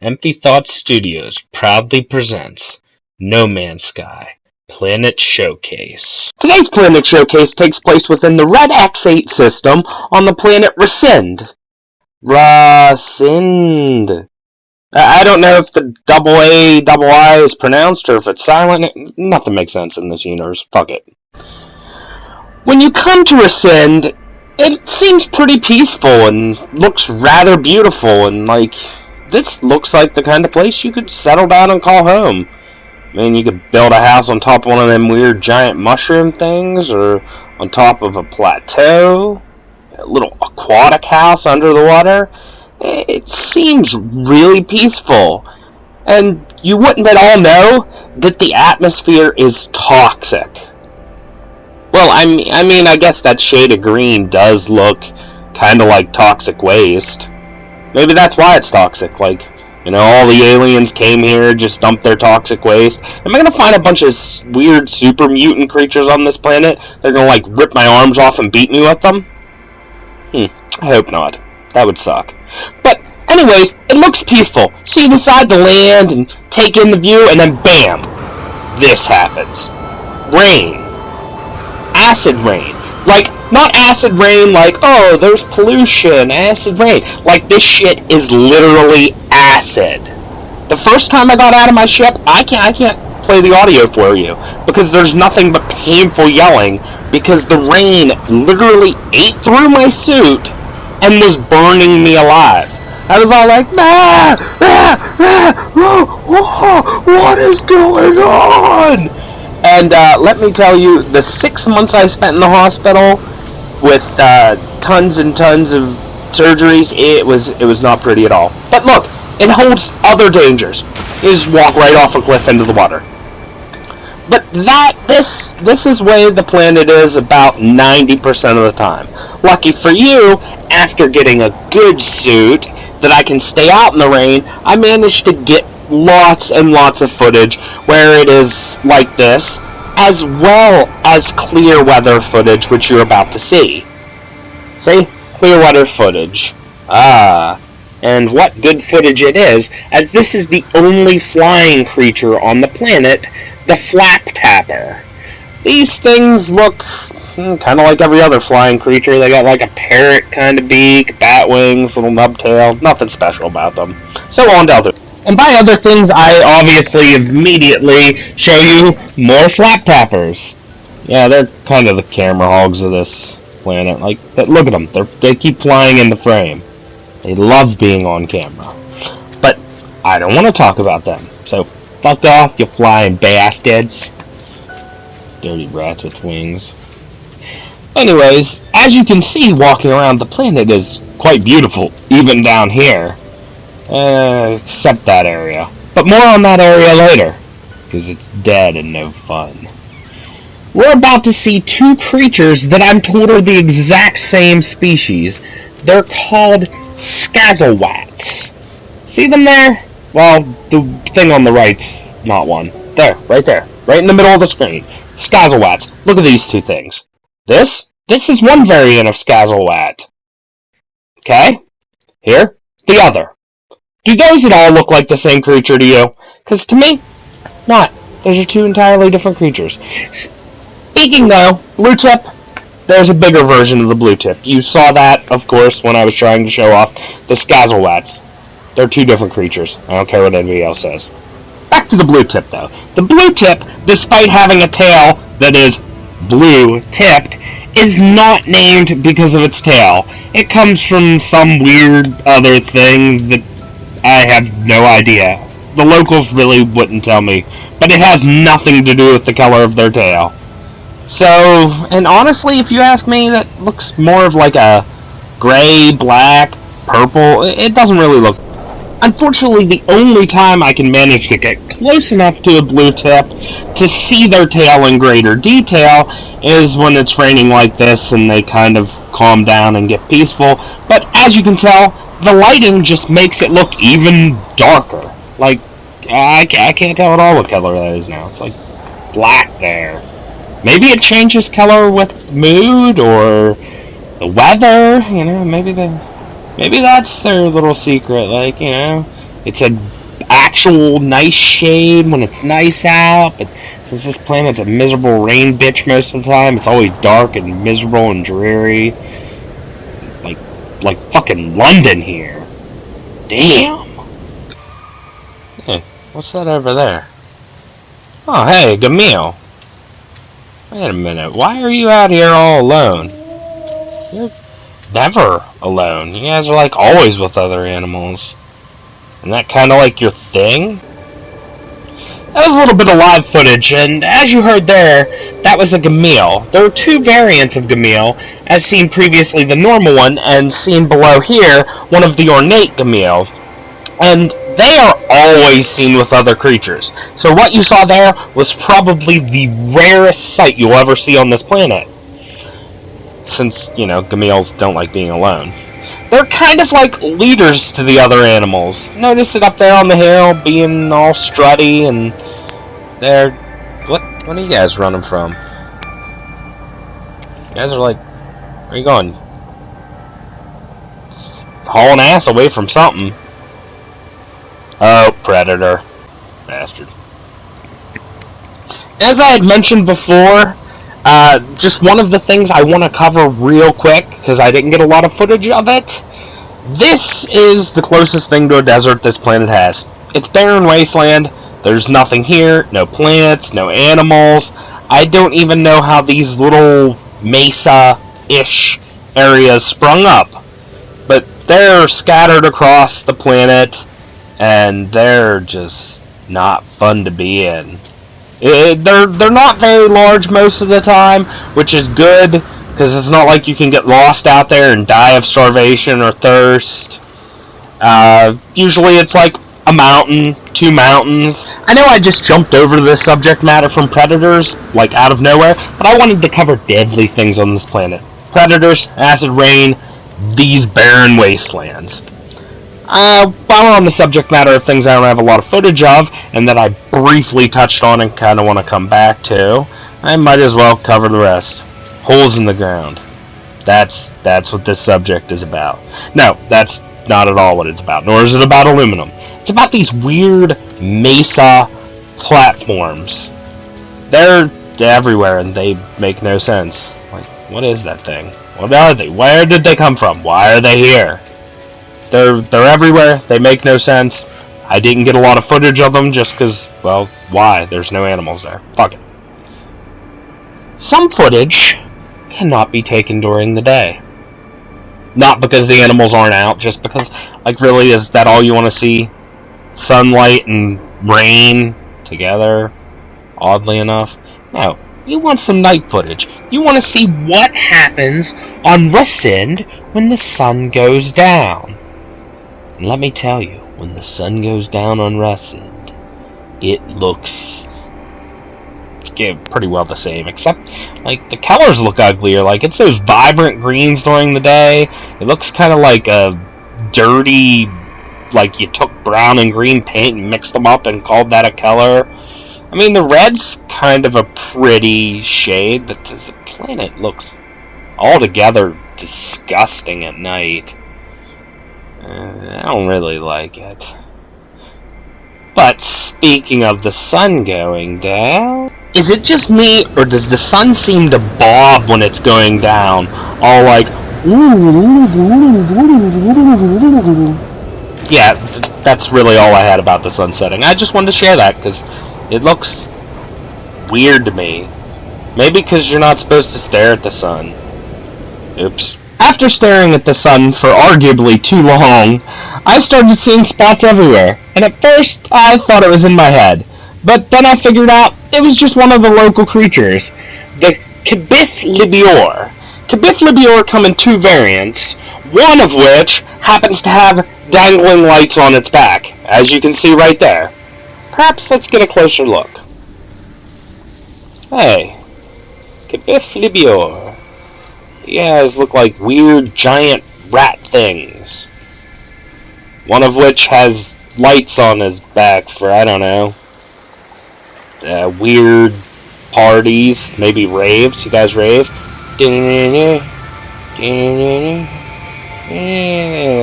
EmptyThoughtsStudios proudly presents No Man's Sky Planet Showcase. Today's Planet Showcase takes place within the Red X8 system on the planet Raaciind. Raaciind. I don't know if the double I is pronounced or if it's silent. Nothing makes sense in this universe. Fuck it. When you come to Raaciind, it seems pretty peaceful and looks rather beautiful, and this looks like the kind of place you could settle down and call home. I mean, you could build a house on top of one of them weird giant mushroom things, or on top of a plateau, a little aquatic house under the water. It seems really peaceful, and you wouldn't at all know that the atmosphere is toxic. Well, I mean, I guess that shade of green does look kind of like toxic waste. Maybe that's why it's toxic. All the aliens came here, just dumped their toxic waste. Am I gonna find a bunch of weird super mutant creatures on this planet? They're gonna, rip my arms off and beat me with them? I hope not. That would suck. But, anyways, it looks peaceful. So you decide to land and take in the view, and then BAM! This happens. Rain. Acid rain. Not acid rain oh, there's pollution, acid rain. This shit is literally acid. The first time I got out of my ship, I can't play the audio for you, because there's nothing but painful yelling, because the rain literally ate through my suit and was burning me alive. I was all like, what is going on? And let me tell you, the 6 months I spent in the hospital with tons and tons of surgeries, it was not pretty at all. But look, it holds other dangers. You just walk right off a cliff into the water. But this is where the planet is about 90% of the time. Lucky for you, after getting a good suit that I can stay out in the rain, I managed to get lots and lots of footage where it is like this, as well as clear weather footage, which you're about to see. See? Clear weather footage. And what good footage it is, as this is the only flying creature on the planet, the flap tapper. These things look kind of like every other flying creature. They got a parrot kind of beak, bat wings, little nub tail, nothing special about them. So on to other. And by other things, I obviously immediately show you more flap tappers. Yeah, they're kind of the camera hogs of this planet. Look at them. They keep flying in the frame. They love being on camera. But I don't want to talk about them. So fuck off, you flying bastards. Dirty rats with wings. Anyways, as you can see, walking around the planet is quite beautiful, even down here. Except that area. But more on that area later, because it's dead and no fun. We're about to see two creatures that I'm told are the exact same species. They're called Skazawats. See them there? Well, the thing on the right's not one. There, right in the middle of the screen. Skazawats. Look at these two things. This is one variant of Skazawat. Okay? Here, the other. Do those at all look like the same creature to you? Because to me, not. Those are two entirely different creatures. Speaking though, blue tip, there's a bigger version of the blue tip. You saw that, of course, when I was trying to show off the Skazawats. They're two different creatures. I don't care what anybody else says. Back to the blue tip though. The blue tip, despite having a tail that is blue-tipped, is not named because of its tail. It comes from some weird other thing that I have no idea. The locals really wouldn't tell me, but it has nothing to do with the color of their tail. So, and honestly, if you ask me, that looks more of a gray, black, purple. It doesn't really look. Unfortunately, the only time I can manage to get close enough to a blue tip to see their tail in greater detail is when it's raining like this and they kind of calm down and get peaceful. But as you can tell, the lighting just makes it look even darker. I can't tell at all what color that is now. It's black there. Maybe it changes color with mood or the weather. Maybe that's their little secret. It's an actual nice shade when it's nice out, but since this planet's a miserable rain bitch most of the time, it's always dark and miserable and dreary. Like fucking London here. Damn. Hey, what's that over there? Oh, hey, Gamil. Wait a minute, why are you out here all alone? You're never alone. You guys are like always with other animals. Isn't that kind of like your thing? That was a little bit of live footage, and as you heard there, that was a Gamil. There are two variants of Gamil, as seen previously the normal one, and seen below here, one of the ornate Gamil. And they are always seen with other creatures. So what you saw there was probably the rarest sight you'll ever see on this planet. Since, Gamils don't like being alone. They're kind of like leaders to the other animals. Notice it up there on the hill, being all strutty, and they're... What are you guys running from? You guys are like... Where are you going? Hauling ass away from something. Oh, predator. Bastard. As I had mentioned before, just one of the things I want to cover real quick, because I didn't get a lot of footage of it. This is the closest thing to a desert this planet has. It's barren wasteland. There's nothing here, no plants, no animals. I don't even know how these little mesa-ish areas sprung up. But they're scattered across the planet, and they're just not fun to be in. They're not very large most of the time, which is good, because it's not like you can get lost out there and die of starvation or thirst. Usually it's like a mountain, 2 mountains. I know I just jumped over this subject matter from predators, like out of nowhere, but I wanted to cover deadly things on this planet. Predators, acid rain, these barren wastelands. While we're on the subject matter of things I don't have a lot of footage of, and that I briefly touched on and kind of want to come back to, I might as well cover the rest. Holes in the ground. That's what this subject is about. No, that's not at all what it's about, nor is it about aluminum. It's about these weird mesa platforms. They're everywhere and they make no sense. Like, what is that thing? What are they? Where did they come from? Why are they here? They're everywhere. They make no sense. I didn't get a lot of footage of them just because, well, why? There's no animals there. Fuck it. Some footage cannot be taken during the day. Not because the animals aren't out, just because, like, really, is that all you want to see? Sunlight and rain together, oddly enough. No, you want some night footage. You want to see what happens on Raaciind when the sun goes down. And let me tell you, when the sun goes down on Raaciind, it looks pretty well the same, except, like, the colors look uglier. Like, it's those vibrant greens during the day. It looks kind of like a dirty, like you took brown and green paint and mixed them up and called that a color. I mean, the red's kind of a pretty shade, but the planet looks altogether disgusting at night. I don't really like it. But speaking of the sun going down, is it just me, or does the sun seem to bob when it's going down? All like, yeah, that's really all I had about the sun setting. I just wanted to share that, because it looks weird to me. Maybe because you're not supposed to stare at the sun. Oops. After staring at the sun for arguably too long, I started seeing spots everywhere, and at first I thought it was in my head. But then I figured out it was just one of the local creatures, the Cabith-Libior. Cabith-Libior come in 2 variants, one of which happens to have dangling lights on its back, as you can see right there. Perhaps let's get a closer look. Hey, Cabith-Libior. You guys look like weird giant rat things. One of which has lights on his back for, I don't know, weird parties, maybe raves. You guys rave? I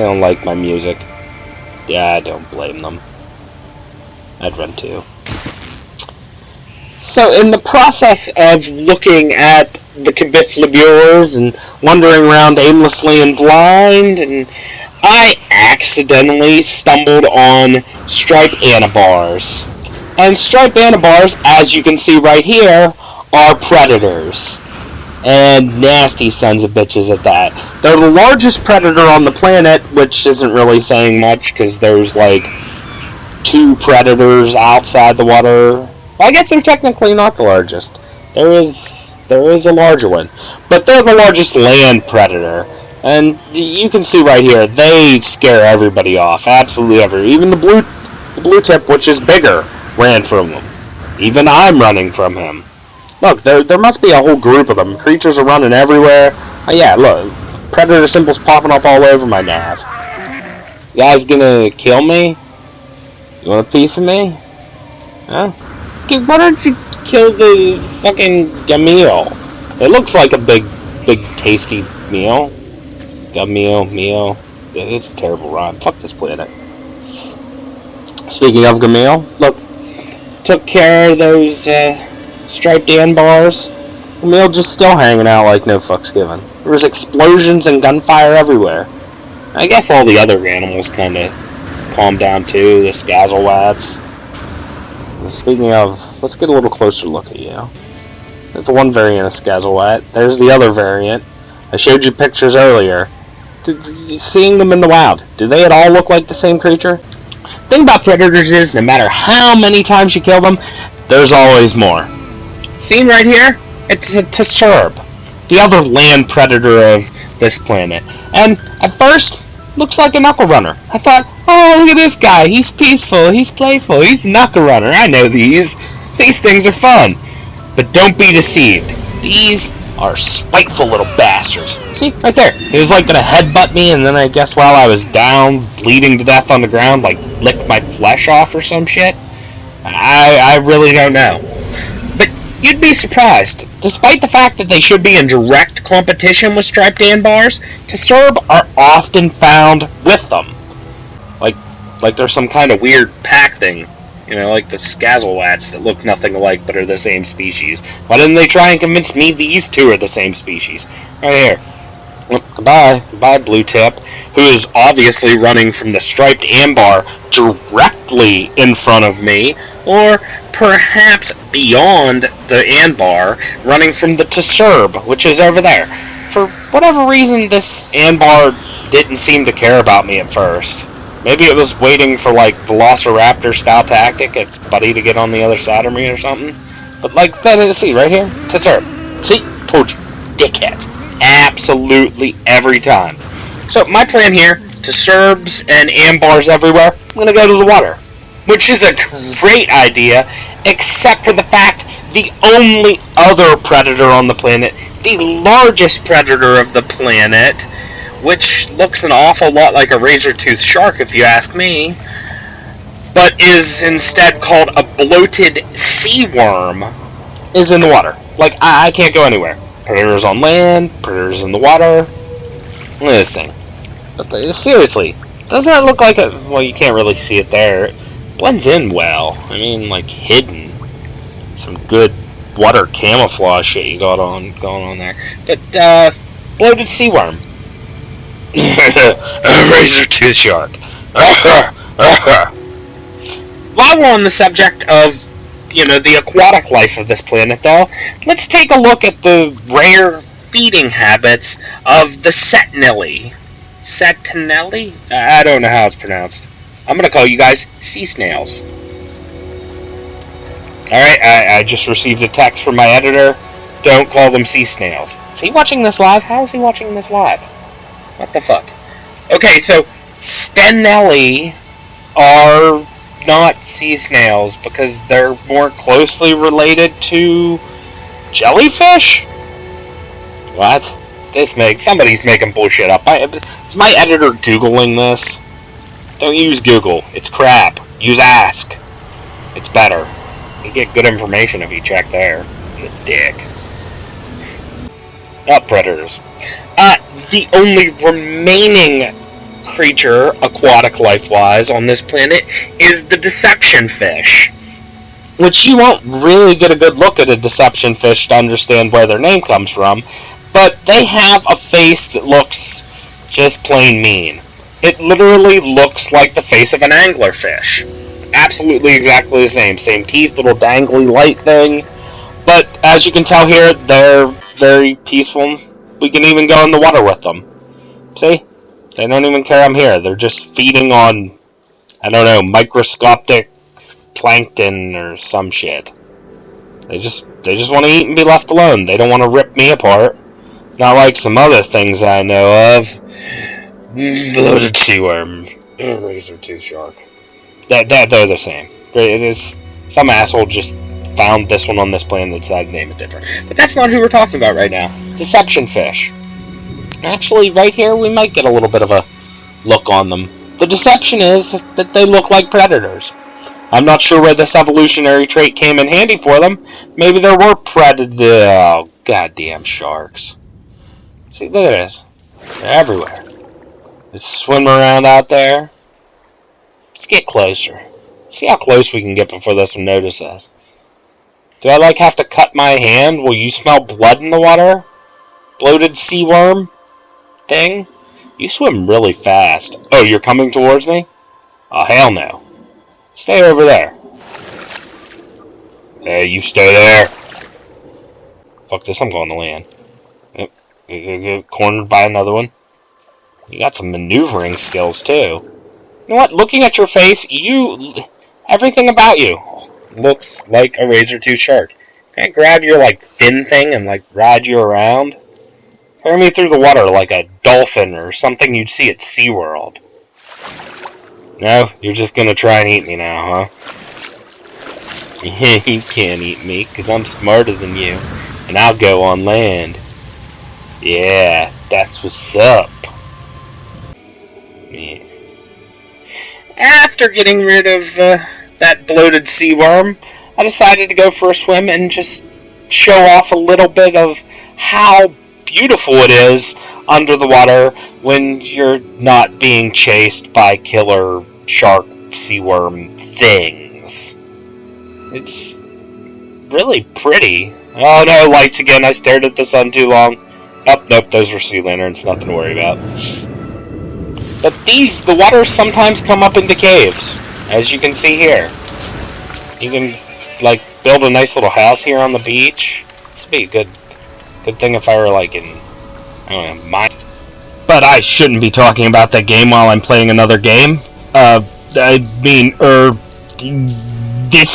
don't like my music. Yeah, I don't blame them. I'd run too. So, in the process of looking at the cabiphylabures and wandering around aimlessly and blind, and I accidentally stumbled on striped anabars. And striped anabars, as you can see right here, are predators. And nasty sons of bitches at that. They're the largest predator on the planet, which isn't really saying much, because there's like 2 predators outside the water. Well, I guess they're technically not the largest. There is a larger one. But they're the largest land predator. And you can see right here, they scare everybody off. Absolutely everybody. Even the blue tip, which is bigger, ran from them. Even I'm running from him. Look, there must be a whole group of them. Creatures are running everywhere. Oh yeah, look. Predator symbols popping up all over my nav. You guys gonna kill me? You want a piece of me? Huh? Okay, why don't you kill the fucking gamil? It looks like a big, tasty meal. Meal. It's a terrible rhyme. Fuck this planet. Speaking of gamil, look. Took care of those, striped anbars. Gamil just still hanging out like no fucks given. There was explosions and gunfire everywhere. I guess all the other animals kinda calmed down too, the Skazalwats. Speaking of, let's get a little closer look at you. There's the one variant of Skazalwat. There's the other variant. I showed you pictures earlier. Seeing them in the wild, do they at all look like the same creature? The thing about predators is, no matter how many times you kill them, there's always more. Seen right here? It's a Tserb, the other land predator of this planet. And at first, looks like a knuckle runner. I thought, oh, look at this guy. He's peaceful. He's playful. He's a knuckle runner. I know these. These things are fun. But don't be deceived. These are spiteful little bastards. See, right there. He was like gonna headbutt me, and then I guess while I was down, bleeding to death on the ground, like licked my flesh off or some shit. I really don't know. But you'd be surprised. Despite the fact that they should be in direct competition with striped anbars, Tserb are often found with them. Like there's some kind of weird pack thing. You know, like the Skazalwats that look nothing alike but are the same species. Why didn't they try and convince me these 2 are the same species? Right here. Well, goodbye, blue tip, who is obviously running from the striped ambar directly in front of me, or perhaps beyond the ambar, running from the Tserb, which is over there. For whatever reason, this ambar didn't seem to care about me at first. Maybe it was waiting for, like, Velociraptor-style tactic, its buddy to get on the other side of me or something. But, like, see, right here? Tserb. See? Told you. Dickheads. Absolutely every time. So, my plan here, Tserbs and ambars everywhere, I'm gonna go to the water. Which is a great idea, except for the fact the only other predator on the planet, the largest predator of the planet, which looks an awful lot like a razor-toothed shark if you ask me, but is instead called a bloated sea worm, is in the water. Like, I can't go anywhere. Predators on land, predators in the water. Look at this thing. But seriously, doesn't that look like a... Well, you can't really see it there. It blends in well. I mean, like, hidden. Some good water camouflage shit you got going on there. But, bloated sea worm. Razor-tooth shark. While we're on the subject of, the aquatic life of this planet, though, let's take a look at the rare feeding habits of the sentinelli. Sentinelli? I don't know how it's pronounced. I'm gonna call you guys sea snails. Alright, I just received a text from my editor. Don't call them sea snails. Is he watching this live? How is he watching this live? What the fuck? Okay, so Stenelli are not sea snails because they're more closely related to jellyfish? What? Somebody's making bullshit up. Is my editor Googling this? Don't use Google. It's crap. Use Ask. It's better. You get good information if you check there. You dick. Not predators. The only remaining creature, aquatic life-wise, on this planet is the deception fish. Which you won't really get a good look at a deception fish to understand where their name comes from, but they have a face that looks just plain mean. It literally looks like the face of an anglerfish. Absolutely exactly the same. Same teeth, little dangly light thing. But as you can tell here, they're very peaceful. We can even go in the water with them. See? They don't even care I'm here. They're just feeding on, I don't know, microscopic plankton or some shit. They just want to eat and be left alone. They don't want to rip me apart. Not like some other things I know of. Bloated sea worm. Razor tooth shark. They're the same. It is some asshole just found this one on this planet and decided to name it different. But that's not who we're talking about right now. Deception fish. Actually, right here, we might get a little bit of a look on them. The deception is that they look like predators. I'm not sure where this evolutionary trait came in handy for them. Maybe there were oh, goddamn sharks. See, look at this. They're everywhere. Just swim around out there. Let's get closer. See how close we can get before this one notices us. Do I have to cut my hand? Will you smell blood in the water? Bloated sea worm thing? You swim really fast. Oh, you're coming towards me? Oh, hell no. Stay over there. Hey, you stay there. Fuck this, I'm going to land. Yep. Get cornered by another one. You got some maneuvering skills, too. You know what? Looking at your face, everything about you looks like a razor-tooth shark. Can I grab your, fin thing and, ride you around? Carry me through the water like a dolphin or something you'd see at SeaWorld. No? You're just gonna try and eat me now, huh? You can't eat me, because I'm smarter than you, and I'll go on land. Yeah, that's what's up. Yeah. After getting rid of that bloated sea worm, I decided to go for a swim and just show off a little bit of how beautiful it is under the water when you're not being chased by killer shark sea worm things. It's really pretty. Oh no, lights again. I stared at the sun too long. Oh, nope, those were sea lanterns. Nothing to worry about. But the waters sometimes come up into caves, as you can see here. You can, build a nice little house here on the beach. This would be a good thing if I were, in, I don't know, mine. But I shouldn't be talking about that game while I'm playing another game. This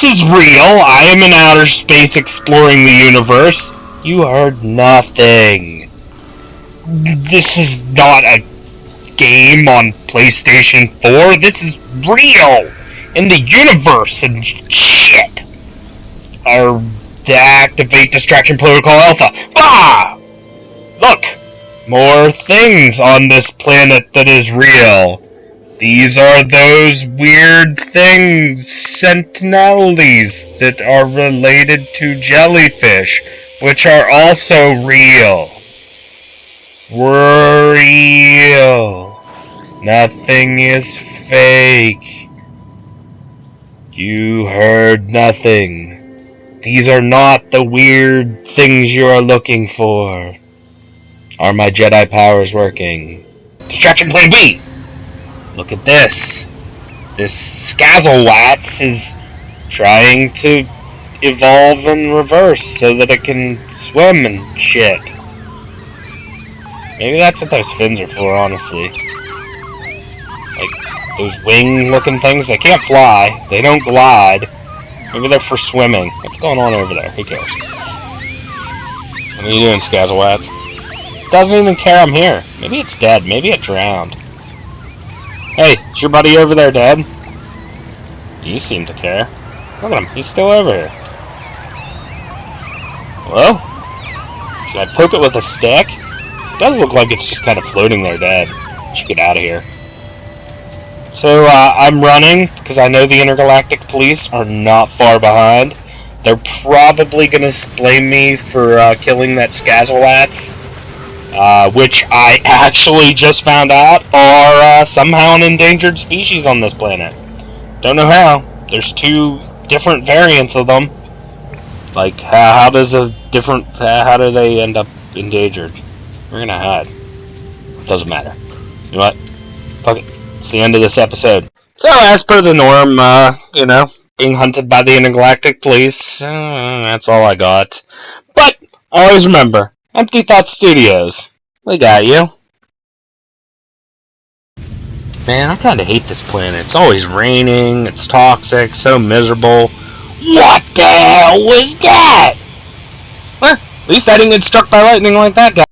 is real. I am in outer space exploring the universe. You heard nothing. This is not a game on PlayStation 4. This is real. In the universe and shit. Activate Distraction Protocol Alpha. Ah! Look! More things on this planet that is real. These are those weird things, sentinels, that are related to jellyfish, which are also real. Real. Nothing is fake. You heard nothing. These are not the weird things you are looking for. Are my Jedi powers working? Distraction Plan B! Look at this. This Skazzlewatz is trying to evolve in reverse so that it can swim and shit. Maybe that's what those fins are for, honestly. Those wing-looking things, they can't fly. They don't glide. Maybe they're for swimming. What's going on over there? Who cares? What are you doing, Skazzlewatz? It doesn't even care I'm here. Maybe it's dead. Maybe it drowned. Hey, is your buddy over there dead? You seem to care. Look at him. He's still over here. Hello? Should I poke it with a stick? It does look like it's just kind of floating there dead. Should get out of here. So, I'm running, because I know the intergalactic police are not far behind. They're probably going to blame me for killing that Skazzlewatz. which I actually just found out are somehow an endangered species on this planet. Don't know how. There's 2 different variants of them. Like, how does a different... how do they end up endangered? We're gonna hide. Doesn't matter. You know what? Fuck it. It's the end of this episode. So, as per the norm, being hunted by the intergalactic police, that's all I got. But, always remember, Empty Thoughts Studios. We got you. Man, I kinda hate this planet. It's always raining, it's toxic, so miserable. What the hell was that? Well, at least I didn't get struck by lightning like that guy.